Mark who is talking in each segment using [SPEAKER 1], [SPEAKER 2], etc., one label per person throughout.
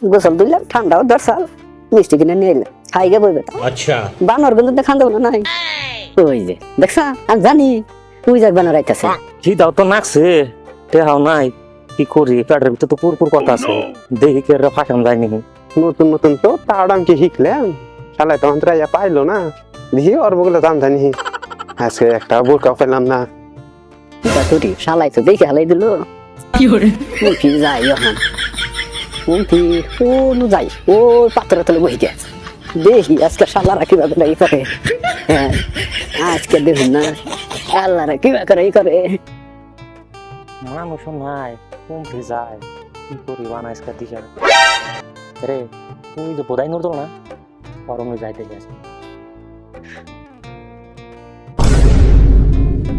[SPEAKER 1] গোসল দিলাম ঠান্ডাও দরসাল মিষ্টি কিনে নিয়ে এলাম খাই গে বই বেটা
[SPEAKER 2] अच्छा
[SPEAKER 1] বানর কিন্তু খান দেবো না নাই ওই যে দেখছা আমি জানি তুই যাক বানর আইতাছে
[SPEAKER 3] কি দাও তো নাকছে টেহাও নাই কি করি পেটের ভিতর তো পুরপুর কথা আছে দেখি কে ফাটান যায়নি
[SPEAKER 4] নতুন নতুন তো তাড়াম কি শিখলাম শালা তখন তোরা ইয়া পাইলো না দেখি ওর বগলে দাম জানি আজকে একটা বোরকা পেলাম না
[SPEAKER 1] এটা তোর শালাই তো দেখে হালাই দিল কি করে কি যাই এখন কি কোন যাই ও পাত্রের তলে বই গেছে দেখি আজকে শালারা কিভাবে এই করে হ্যাঁ আজকে দেখুন না আল্লাহরা কিভাবে করে এই করে
[SPEAKER 3] মানুষ নাই কমে যায় কি করি বানাইস কাটি যাবে রে তুই যে বোধাই নড়তো না গরমে যাইতে গেছে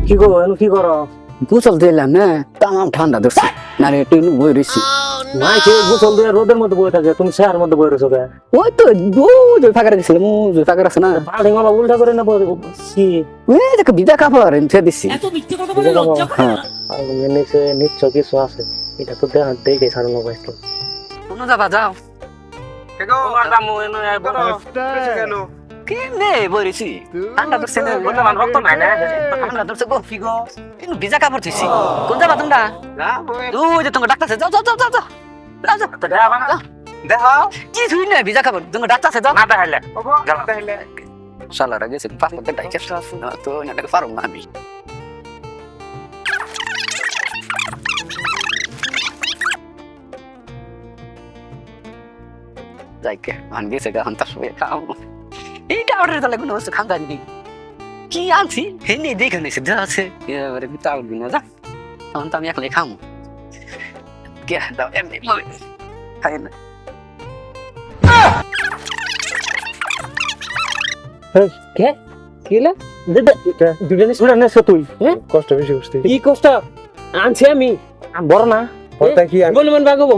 [SPEAKER 3] কি গো এনু কি করো
[SPEAKER 1] গোসল দিলাম না তামাম ঠান্ডা ধরছে না রে তুই বই রইছি
[SPEAKER 3] মাই কে গোসল দিয়ে রোদের মধ্যে বসে থাকে তুমি শেয়ার মধ্যে বসে রয়েছো কে
[SPEAKER 1] ওই তো দুই ফাঁকা রেখেছিলাম ওই ফাঁকা রাখছে না
[SPEAKER 3] বাড়ি মালা উল্টা করে না কি
[SPEAKER 1] ওই দেখো বিদা কাপড় এনে দিচ্ছি হ্যাঁ
[SPEAKER 3] নিচে নিশ্চয় কিছু আছে এটা তো দেখে ছাড়ানো পাইছো
[SPEAKER 1] কোনো যাবা যাও কেমনে বইরেছি ঠান্ডা ধরছে না রক্ত নাই না ঠান্ডা ধরছে গো ফিগো ইনু ভিজা কাপড় দিছি কোন যাবা তোমরা ওই যে তোমার ডাক্তার যাও যাও যাও যাও যাও
[SPEAKER 4] দেখা
[SPEAKER 1] কি ধুই না ভিজা কাপড় তোমার ডাক্তার যাও
[SPEAKER 3] না দেখাইলে
[SPEAKER 1] শালারা গেছে পাসপোর্ট ডাইকে তো না পারো না আমি যাইকে মান গেছে গান তার সঙ্গে খাও এইটা অর্ডার দিলে কোনো বস্তু খান জানি কি আনছি হেনে দেখে নিছে যা আছে এবারে বিতাও দিন যা তখন তো আমি একলাই খামু কে দাও এমনি বলে খাই না
[SPEAKER 3] কে কিলে দুটো নিস না নেছ তুই
[SPEAKER 4] কষ্ট বেশি বুঝতে
[SPEAKER 3] কি কষ্ট আনছি আমি বড় না
[SPEAKER 4] ওটা কি আমি
[SPEAKER 5] মনে বাগাবো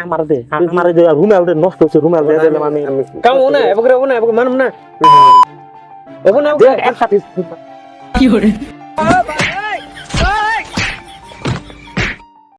[SPEAKER 3] আমার দে রুমাল দে নষ্ট হচ্ছে রুমাল দিয়ে দিলাম আমি
[SPEAKER 5] কাম না এবারে মানব না এখন
[SPEAKER 3] একসাথে
[SPEAKER 5] কি করে